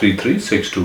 3362।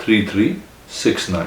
3369।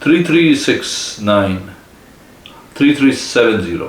3370।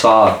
7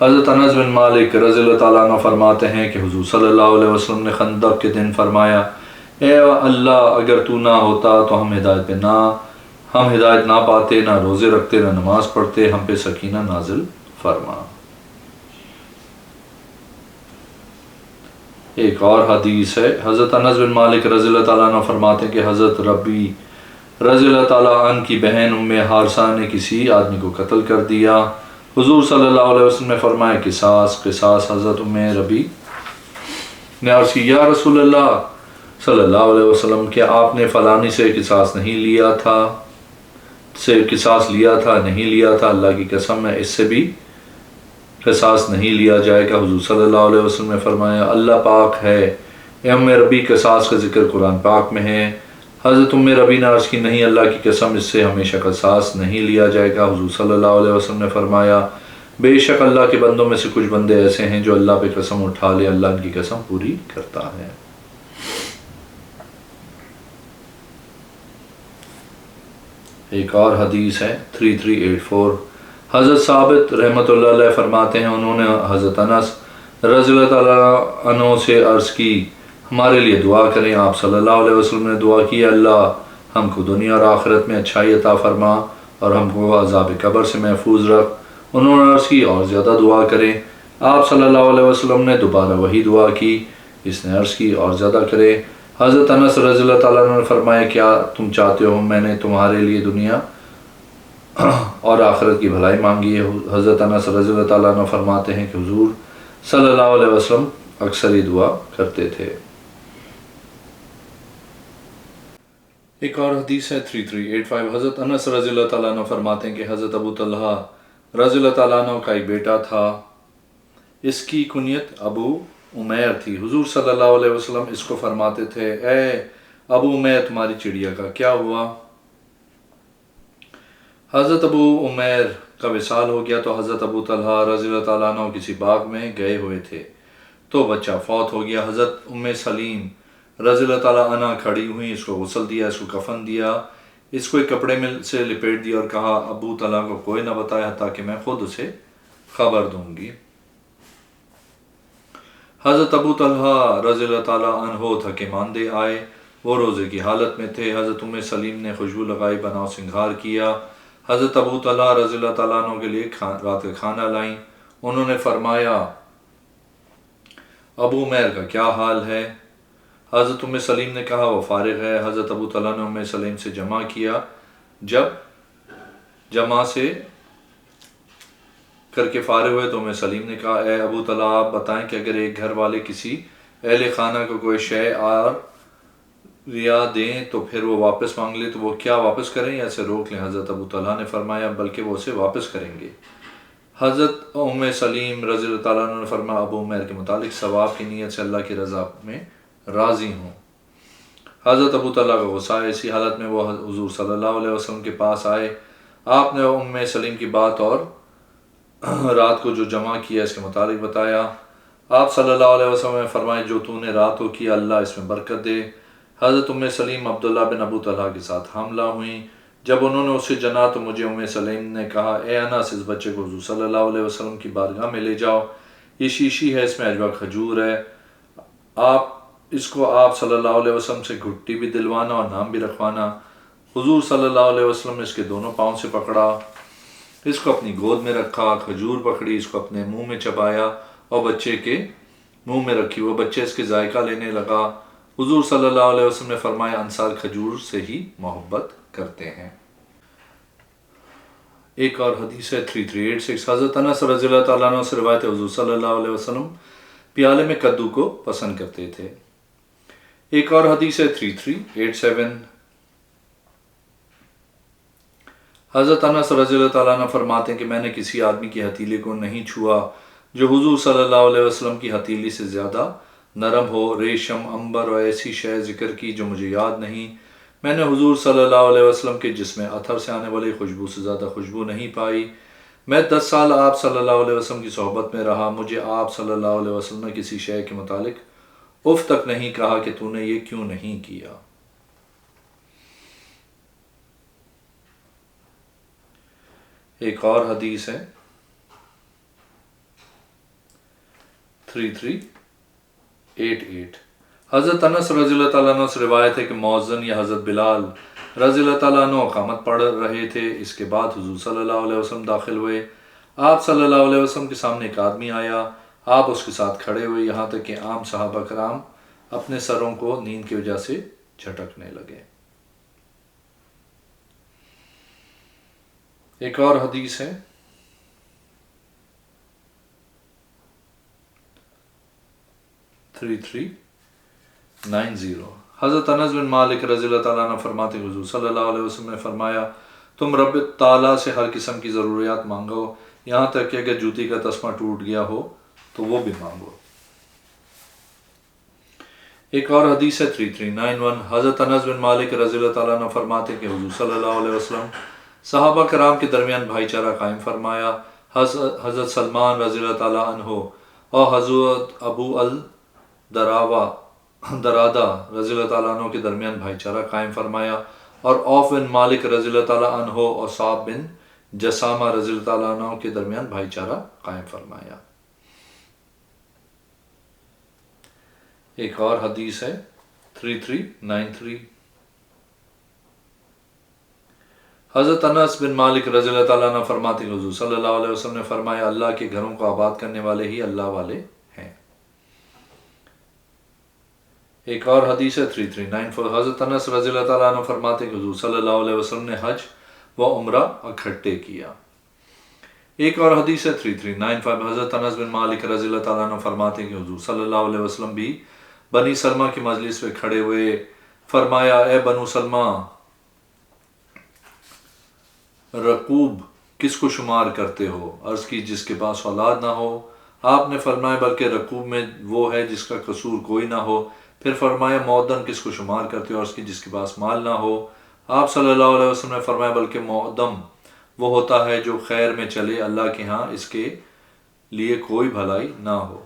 حضرت انس بن مالک رضی اللہ تعالیٰ عنہ فرماتے ہیں کہ حضور صلی اللہ علیہ وسلم نے خندق کے دن فرمایا، اے اللہ اگر تو نہ ہوتا تو ہم ہدایت نہ پاتے، نہ روزے رکھتے، نہ نماز پڑھتے، ہم پہ سکینہ نازل فرما۔ ایک اور حدیث ہے، حضرت انس بن مالک رضی اللہ تعالیٰ عنہ فرماتے ہیں کہ حضرت ربی رضی اللہ تعالیٰ عنہ کی بہن ام حارثہ نے کسی آدمی کو قتل کر دیا۔ حضور صلی اللہ علیہ وسلم نے فرمایا قصاص قصاص۔ حضرت ام ربی نے عرض کی، یا رسول اللہ صلی اللہ علیہ وسلم، کیا آپ نے فلانی سے قصاص نہیں لیا تھا؟ نہیں لیا تھا، اللہ کی قسم ہے اس سے بھی قصاص نہیں لیا جائے گا۔ حضور صلی اللہ علیہ وسلم نے فرمایا اللہ پاک ہے، اے ام ربی قصاص کا ذکر قرآن پاک میں ہے۔ حضرت ام ربی نے عرض کی، نہیں اللہ کی قسم اس سے ہمیشہ قصاص نہیں لیا جائے گا۔ حضور صلی اللہ علیہ وسلم نے فرمایا بے شک اللہ کے بندوں میں سے کچھ بندے ایسے ہیں جو اللہ پہ قسم اٹھا لے اللہ ان کی قسم پوری کرتا ہے۔ ایک اور حدیث ہے 3384، حضرت ثابت رحمۃ اللہ علیہ فرماتے ہیں انہوں نے حضرت انس رضی اللہ تعالیٰ عنہ سے عرض کی ہمارے لیے دعا کریں۔ آپ صلی اللہ علیہ وسلم نے دعا کی، اللہ ہم کو دنیا اور آخرت میں اچھائی عطا فرما اور ہم کو عذاب قبر سے محفوظ رکھ۔ انہوں نے عرض کی اور زیادہ دعا کریں۔ آپ صلی اللہ علیہ وسلم نے دوبارہ وہی دعا کی۔ اس نے عرض کی اور زیادہ کرے۔ حضرت انس رضی اللہ تعالیٰ عنہ نے فرمایا کیا تم چاہتے ہو میں نے تمہارے لیے دنیا اور آخرت کی بھلائی مانگی ہے؟ حضرت انس رضی اللہ تعالیٰ عنہ فرماتے ہیں کہ حضور صلی اللہ علیہ وسلم اکثر ہی دعا کرتے تھے۔ ایک اور حدیث ہے 3385، حضرت انس رضی اللہ تعالیٰ عنہ فرماتے ہیں کہ حضرت ابو طلحہ رضی اللہ تعالیٰ عنہ کا ایک بیٹا تھا، اس کی کنیت ابو عمیر تھی۔ حضور صلی اللہ علیہ وسلم اس کو فرماتے تھے اے ابو عمیر تمہاری چڑیا کا کیا ہوا؟ حضرت ابو عمیر کا وصال ہو گیا تو حضرت ابو طلحہ رضی اللہ تعالیٰ عنہ کسی باغ میں گئے ہوئے تھے تو بچہ فوت ہو گیا۔ حضرت ام سلیم رضی اللہ تعالیٰ عنہ کھڑی ہوئی، اس کو غسل دیا، اس کو کفن دیا، اس کو ایک کپڑے میں سے لپیٹ دیا اور کہا ابو طلحہ کو کوئی نہ بتایا حتیٰ کہ میں خود اسے خبر دوں گی۔ حضرت ابو طلحہ رضی اللہ تعالیٰ عنہ تھکے ماندے آئے، وہ روزے کی حالت میں تھے۔ حضرت ام سلیم نے خوشبو لگائی، بنا و سنگھار کیا، حضرت ابو طلحہ رضی اللہ تعالیٰ عنہ کے لیے رات کا کھانا لائیں۔ انہوں نے فرمایا ابو عمیر کا کیا حال ہے؟ حضرت ام سلیم نے کہا وہ فارغ ہے۔ حضرت ابو طلحہ نے ام سلیم سے جمع کیا، جب جمع سے کر کے فارغ ہوئے تو ام سلیم نے کہا اے ابو طلحہ آپ بتائیں کہ اگر ایک گھر والے کسی اہل خانہ کو کوئی شے اور ریا دیں تو پھر وہ واپس مانگ لے تو وہ کیا واپس کریں یا اسے روک لیں؟ حضرت ابو طلحہ نے فرمایا بلکہ وہ اسے واپس کریں گے۔ حضرت ام سلیم رضی اللہ تعالیٰ عنہ نے فرمایا ابو عمیر کے متعلق ثواب کی نیت سے اللہ کی رضا میں راضی ہوں۔ حضرت ابو طلحہ کا غصہ ہے، اسی حالت میں وہ حضور صلی اللہ علیہ وسلم کے پاس آئے۔ آپ نے ام سلیم کی بات اور رات کو جو جمع کیا اس کے متعلق بتایا۔ آپ صلی اللہ علیہ وسلم نے فرمایا جو تو نے رات کو کیا اللہ اس میں برکت دے۔ حضرت ام سلیم عبداللہ بن ابو طلحہ کے ساتھ حاملہ ہوئیں۔ جب انہوں نے اسے جنا تو مجھے ام سلیم نے کہا اے انس اس بچے کو حضور صلی اللہ علیہ وسلم کی بارگاہ میں لے جاؤ، یہ شیشی ہے، اس میں عجوہ کھجور ہے، اس کو آپ صلی اللہ علیہ وسلم سے گھٹی بھی دلوانا اور نام بھی رکھوانا۔ حضور صلی اللہ علیہ وسلم نے اس کے دونوں پاؤں سے پکڑا، اس کو اپنی گود میں رکھا، کھجور پکڑی، اس کو اپنے منہ میں چبایا اور بچے کے منہ میں رکھی، وہ بچے اس کے ذائقہ لینے لگا۔ حضور صلی اللہ علیہ وسلم نے فرمایا انصار کھجور سے ہی محبت کرتے ہیں۔ ایک اور حدیث ہے 3386، حضرت انس رضی اللہ تعالیٰ عنہ سے روایت ہے حضور صلی اللہ علیہ وسلم پیالے میں کدو کو پسند کرتے تھے۔ ایک اور حدیث ہے 3387، حضرت انس رضی اللہ تعالیٰ عنہ فرماتے ہیں کہ میں نے کسی آدمی کی ہتھیلی کو نہیں چھوا جو حضور صلی اللہ علیہ وسلم کی ہتھیلی سے زیادہ نرم ہو، ریشم، عنبر اور ایسی شے ذکر کی جو مجھے یاد نہیں۔ میں نے حضور صلی اللہ علیہ وسلم کے جسم عطر سے آنے والی خوشبو سے زیادہ خوشبو نہیں پائی۔ میں 10 سال آپ صلی اللہ علیہ وسلم کی صحبت میں رہا، مجھے آپ صلی اللہ علیہ وسلم نے کسی شے کے متعلق اف تک نہیں کہا کہ تو نے یہ کیوں نہیں کیا۔ ایک اور حدیث ہے 3388 حضرت انس رضی اللہ تعالیٰ عنہ سے روایت ہے کہ مؤذن یا حضرت بلال رضی اللہ تعالیٰ عنہ اقامت پڑھ رہے تھے، اس کے بعد حضور صلی اللہ علیہ وسلم داخل ہوئے۔ آپ صلی اللہ علیہ وسلم کے سامنے ایک آدمی آیا، آپ اس کے ساتھ کھڑے ہوئے، یہاں تک کہ عام صحابہ کرام اپنے سروں کو نیند کی وجہ سے جھٹکنے لگے۔ ایک اور حدیث ہے، حضرت انس بن مالک رضی اللہ تعالیٰ عنہ فرماتے ہیں حضور صلی اللہ علیہ وسلم نے فرمایا تم رب تعالیٰ سے ہر قسم کی ضروریات مانگو، یہاں تک کہ اگر جوتی کا تسمہ ٹوٹ گیا ہو تو وہ بھی مانگو۔ ایک اور حدیث ہے 3391 حضرت انس بن مالک رضی اللہ تعالیٰ عنہ فرماتے ہیں کہ حضور صلی اللہ علیہ وسلم صحابہ کرام کے درمیان بھائی چارہ قائم فرمایا۔ حضرت سلمان رضی اللہ تعالیٰ عنہ اور حضرت ابو درادہ رضی اللہ تعالیٰ عنہ کے درمیان بھائی چارہ قائم فرمایا، اور عوف بن مالک رضی اللہ تعالیٰ عنہ اور صعب بن جسامہ رضی اللہ تعالیٰ عنہ کے درمیان بھائی چارہ قائم فرمایا۔ ایک اور حدیث ہے 3393 حضرت انس بن مالک رضی اللہ تعالیٰ عنہ فرماتے ہیں حضور صلی اللہ علیہ وسلم نے فرمایا اللہ کے گھروں کو آباد کرنے والے ہی اللہ والے ہیں۔ ایک اور حدیث ہے 3394 حضرت انس رضی اللہ تعالیٰ عنہ فرماتے ہیں کہ حضور صلی اللہ علیہ وسلم نے حج و عمرہ اکٹھے کیا۔ ایک اور حدیث ہے 3395 حضرت انس بن مالک رضی اللہ تعالیٰ عنہ فرماتے ہیں کہ حضور صلی اللہ علیہ وسلم بھی بنی سلمہ کی مجلس میں کھڑے ہوئے، فرمایا اے بنو سلمہ، رقوب کس کو شمار کرتے ہو؟ عرض کی جس کے پاس اولاد نہ ہو۔ آپ نے فرمایا بلکہ رقوب میں وہ ہے جس کا قصور کوئی نہ ہو۔ پھر فرمایا مؤدن کس کو شمار کرتے ہو؟ عرض کی جس کے پاس مال نہ ہو۔ آپ صلی اللہ علیہ وسلم نے فرمایا بلکہ مؤدم وہ ہوتا ہے جو خیر میں چلے، اللہ کے ہاں اس کے لیے کوئی بھلائی نہ ہو۔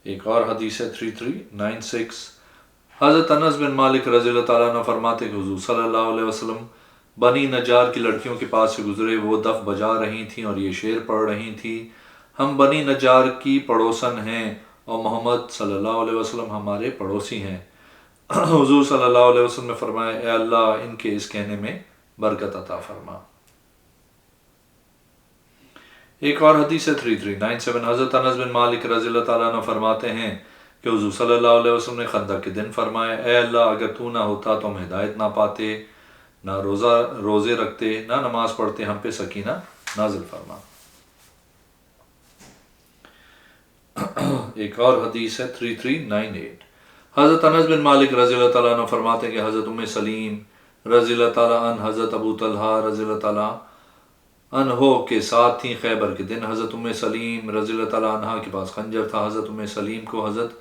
ایک اور حدیث ہے 3396 حضرت انس بن مالک رضی اللہ تعالیٰ عنہ فرماتے کہ حضور صلی اللہ علیہ وسلم بنی نجار کی لڑکیوں کے پاس سے گزرے، وہ دف بجا رہی تھیں اور یہ شعر پڑھ رہی تھیں، ہم بنی نجار کی پڑوسن ہیں اور محمد صلی اللہ علیہ وسلم ہمارے پڑوسی ہیں۔ حضور صلی اللہ علیہ وسلم نے فرمایا اے اللہ ان کے اس کہنے میں برکت عطا فرما۔ ایک اور حدیث ہے 3397 حضرت انس بن مالک رضی اللہ تعالیٰ عنہ فرماتے ہیں کہ حضور صلی اللہ علیہ وسلم نے خندق کے دن فرمایا اے اللہ اگر تو نہ ہوتا تو ہم ہدایت نہ پاتے، نہ روزے رکھتے، نہ نماز پڑھتے، ہم پہ سکینہ نازل فرما۔ ایک اور حدیث ہے 3398 حضرت انس بن مالک رضی اللہ تعالیٰ عنہ فرماتے ہیں کہ حضرت ام سلیم رضی اللہ تعالیٰ عنہ حضرت ابو طلحہ رضی اللہ تعالیٰ عنہ کے ساتھ تھیں۔ خیبر کے دن حضرت ام سلیم رضی اللہ تعالیٰ عنہ کے پاس خنجر تھا۔ حضرت ام سلیم کو حضرت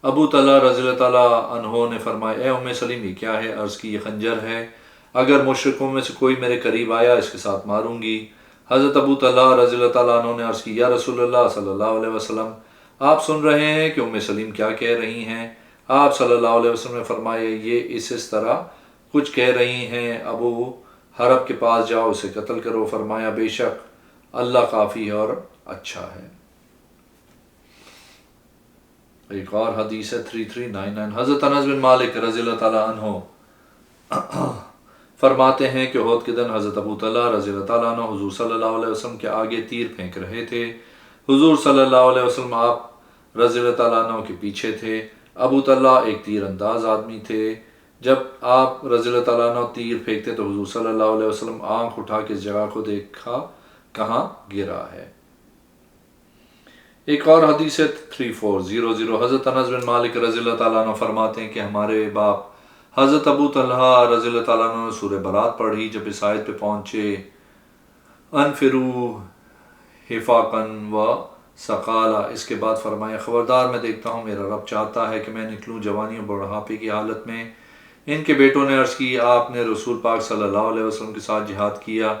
ابو طلحہ رضی اللہ تعالیٰ عنہ نے فرمایا اے ام سلیم یہ کیا ہے؟ عرض کی یہ خنجر ہے، اگر مشرکوں میں سے کوئی میرے قریب آیا اس کے ساتھ ماروں گی۔ حضرت ابو طلحہ رضی اللہ تعالیٰ عنہ نے عرض کی یا رسول اللہ صلی اللہ علیہ وسلم آپ سن رہے ہیں کہ ام سلیم کیا کہہ رہی ہیں؟ آپ صلی اللہ علیہ وسلم نے فرمایا یہ اس طرح کچھ کہہ رہی ہیں، ابو حرب کے پاس جاؤ اسے قتل کرو۔ فرمایا بے شک اللہ کافی ہے اور اچھا ہے۔ ایک اور حدیث ہے 3399 حضرت انس بن مالک رضی اللہ تعالیٰ عنہ فرماتے ہیں کہ احد کے دن حضرت ابو طلحہ رضی اللہ تعالیٰ عنہ حضور صلی اللہ علیہ وسلم کے آگے تیر پھینک رہے تھے۔ حضور صلی اللہ علیہ وسلم آپ رضی اللہ تعالیٰ عنہ کے پیچھے تھے۔ ابو طلحہ ایک تیر انداز آدمی تھے۔ جب آپ رضی اللہ تعالیٰ عنہ تیر پھینکتے تو حضور صلی اللہ علیہ وسلم آنکھ اٹھا کے اس جگہ کو دیکھا کہاں گرا ہے۔ ایک اور حدیث ہے 3400 حضرت انس بن مالک رضی اللہ تعالیٰ عنہ فرماتے ہیں کہ ہمارے باپ حضرت ابو طلحہ رضی اللہ تعالیٰ عنہ نے سورہ برات پڑھی۔ جب اس آیت پہ پہنچے انفرو حفاقن و ثقالا، اس کے بعد فرمایا خبردار میں دیکھتا ہوں میرا رب چاہتا ہے کہ میں نکلوں جوانی اور بڑھاپے کی حالت میں۔ ان کے بیٹوں نے عرض کی آپ نے رسول پاک صلی اللہ علیہ وسلم کے ساتھ جہاد کیا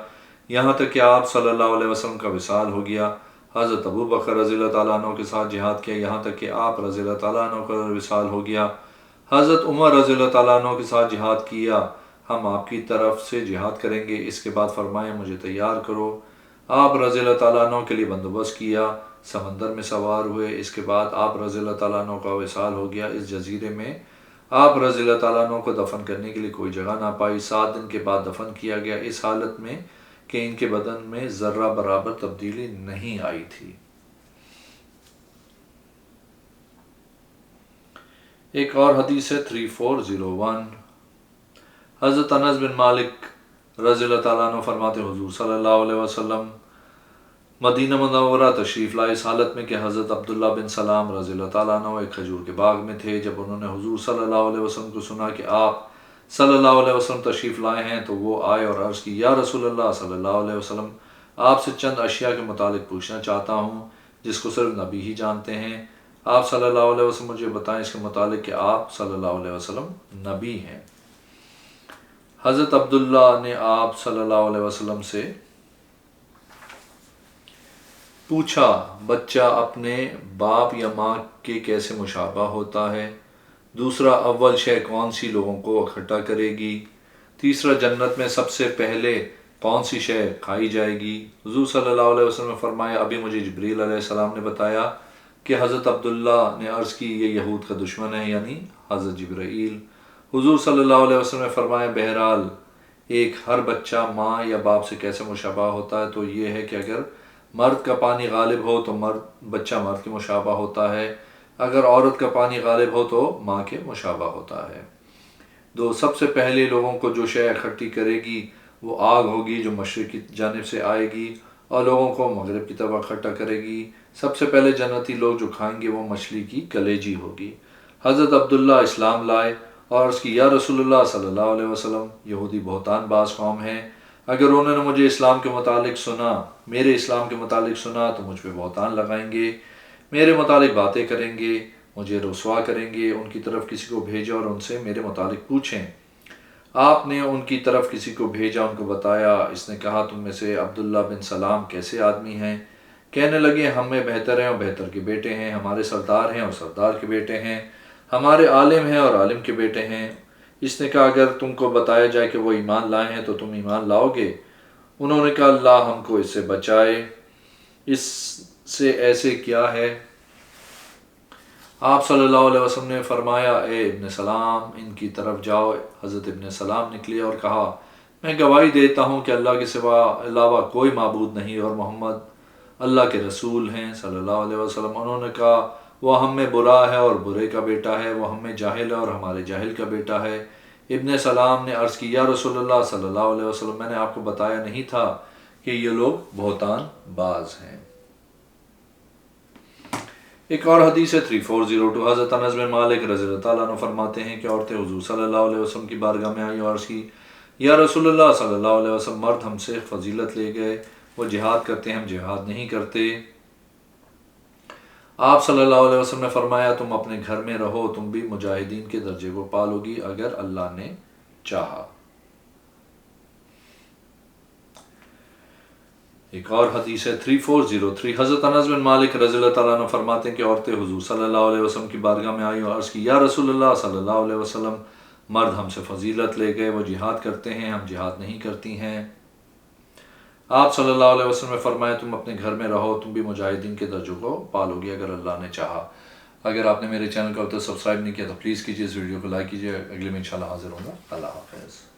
یہاں تک کہ آپ صلی اللہ علیہ وسلم کا وصال ہو گیا۔ حضرت ابو بکر رضی اللہ تعالیٰ عنہ کے ساتھ جہاد کیا یہاں تک کہ آپ رضی اللہ تعالیٰ عنہ کا وصال ہو گیا۔ حضرت عمر رضی اللہ تعالیٰ عنہ کے ساتھ جہاد کیا ہم آپ کی طرف سے جہاد کریں گے۔ اس کے بعد فرمایا مجھے تیار کرو۔ آپ رضی اللہ تعالیٰ عنہ کے لیے بندوبست کیا، سمندر میں سوار ہوئے۔ اس کے بعد آپ رضی اللہ تعالیٰ عنہ کا وصال ہو گیا۔ اس جزیرے میں آپ رضی اللہ تعالیٰ عنہ کو دفن کرنے کے لیے کوئی جگہ نہ پائی۔ 7 دن کے بعد دفن کیا گیا، اس حالت میں کہ ان کے بدن میں ذرہ برابر تبدیلی نہیں آئی تھی۔ ایک اور حدیث ہے 3401، حضرت انس بن مالک رضی اللہ تعالیٰ عنہ فرماتے حضور صلی اللہ علیہ وسلم مدینہ منورہ تشریف لائے، اس حالت میں کہ حضرت عبداللہ بن سلام رضی اللہ تعالیٰ عنہ ایک کھجور کے باغ میں تھے۔ جب انہوں نے حضور صلی اللہ علیہ وسلم کو سنا کہ آپ صلی اللہ علیہ وسلم تشریف لائے ہیں تو وہ آئے اور عرض کی، یا رسول اللہ صلی اللہ علیہ وسلم، آپ سے چند اشیاء کے متعلق پوچھنا چاہتا ہوں جس کو صرف نبی ہی جانتے ہیں۔ آپ صلی اللہ علیہ وسلم مجھے بتائیں اس کے متعلق کہ آپ صلی اللہ علیہ وسلم نبی ہیں۔ حضرت عبداللہ نے آپ صلی اللہ علیہ وسلم سے پوچھا، بچہ اپنے باپ یا ماں کے کیسے مشابہ ہوتا ہے؟ دوسرا، اول شے کون سی لوگوں کو اکٹھا کرے گی؟ تیسرا، جنت میں سب سے پہلے کون سی شے کھائی جائے گی؟ حضور صلی اللہ علیہ وسلم نے فرمایا، ابھی مجھے جبریل علیہ السلام نے بتایا کہ حضرت عبداللہ نے عرض کی یہ یہود کا دشمن ہے، یعنی حضرت جبرائیل۔ حضور صلی اللہ علیہ وسلم نے فرمایا، بہرحال ہر بچہ ماں یا باپ سے کیسے مشابہ ہوتا ہے تو یہ ہے کہ اگر مرد کا پانی غالب ہو تو بچہ مرد کے مشابہ ہوتا ہے، اگر عورت کا پانی غالب ہو تو ماں کے مشابہ ہوتا ہے۔ دو، سب سے پہلے لوگوں کو جو شے اکٹھی کرے گی وہ آگ ہوگی جو مشرق کی جانب سے آئے گی اور لوگوں کو مغرب کی طرف اکٹھا کرے گی۔ سب سے پہلے جنتی لوگ جو کھائیں گے وہ مچھلی کی کلیجی ہوگی۔ حضرت عبداللہ اسلام لائے اور عرض کی، یا رسول اللہ صلی اللہ علیہ وسلم، یہودی بہتان باز قوم ہے، اگر انہوں نے مجھے اسلام کے متعلق سنا، میرے اسلام کے متعلق سنا تو مجھ پہ بہتان لگائیں گے، میرے متعلق باتیں کریں گے، مجھے رسوا کریں گے۔ ان کی طرف کسی کو بھیجا اور ان سے میرے متعلق پوچھیں۔ آپ نے ان کی طرف کسی کو بھیجا، ان کو بتایا۔ اس نے کہا، تم میں سے عبداللہ بن سلام کیسے آدمی ہیں؟ کہنے لگے، ہم میں بہتر ہیں اور بہتر کے بیٹے ہیں، ہمارے سردار ہیں اور سردار کے بیٹے ہیں، ہمارے عالم ہیں اور عالم کے بیٹے ہیں۔ اس نے کہا، اگر تم کو بتایا جائے کہ وہ ایمان لائے ہیں تو تم ایمان لاؤ گے؟ انہوں نے کہا، اللہ ہم کو اس سے بچائے، اس سے ایسے کیا ہے؟ آپ صلی اللہ علیہ وسلم نے فرمایا، اے ابن سلام، ان کی طرف جاؤ۔ حضرت ابن سلام نکلے اور کہا، میں گواہی دیتا ہوں کہ اللہ کے سوا علاوہ کوئی معبود نہیں اور محمد اللہ کے رسول ہیں صلی اللہ علیہ وسلم۔ انہوں نے کہا، وہ ہم میں برا ہے اور برے کا بیٹا ہے، وہ ہم میں جاہل ہے اور ہمارے جاہل کا بیٹا ہے۔ ابن سلام نے عرض کی، یا رسول اللہ صلی اللہ علیہ وسلم، میں نے آپ کو بتایا نہیں تھا کہ یہ لوگ بہتان باز ہیں۔ ایک اور حدیث ہے 3402، حضرت انس بن مالک رضی اللہ تعالیٰ عنہ فرماتے ہیں کہ عورتیں حضور صلی اللہ علیہ وسلم کی بارگاہ میں آئیں اور عرض کی، یا رسول اللہ صلی اللہ علیہ وسلم، مرد ہم سے فضیلت لے گئے، وہ جہاد کرتے ہیں، ہم جہاد نہیں کرتے۔ آپ صلی اللہ علیہ وسلم نے فرمایا، تم اپنے گھر میں رہو، تم بھی مجاہدین کے درجے کو پالو گی اگر اللہ نے چاہا۔ ایک اور حدیث ہے 3403، حضرت انس بن مالک رضی اللہ تعالیٰ عنہ فرماتے ہیں کہ عورتیں حضور صلی اللہ علیہ وسلم کی بارگاہ میں آئیں اور عرض کی، یا رسول اللہ صلی اللہ علیہ وسلم، مرد ہم سے فضیلت لے گئے، وہ جہاد کرتے ہیں، ہم جہاد نہیں کرتی ہیں۔ آپ صلی اللہ علیہ وسلم نے فرمایا، تم اپنے گھر میں رہو، تم بھی مجاہدین کے درجوں کو پالو گی اگر اللہ نے چاہا۔ اگر آپ نے میرے چینل کو اب تک سبسکرائب نہیں کیا تو پلیز کیجیے، اس ویڈیو کو لائک کیجیے۔ اگلے میں انشاءاللہ حاضر ہوں گا۔ اللہ حافظ۔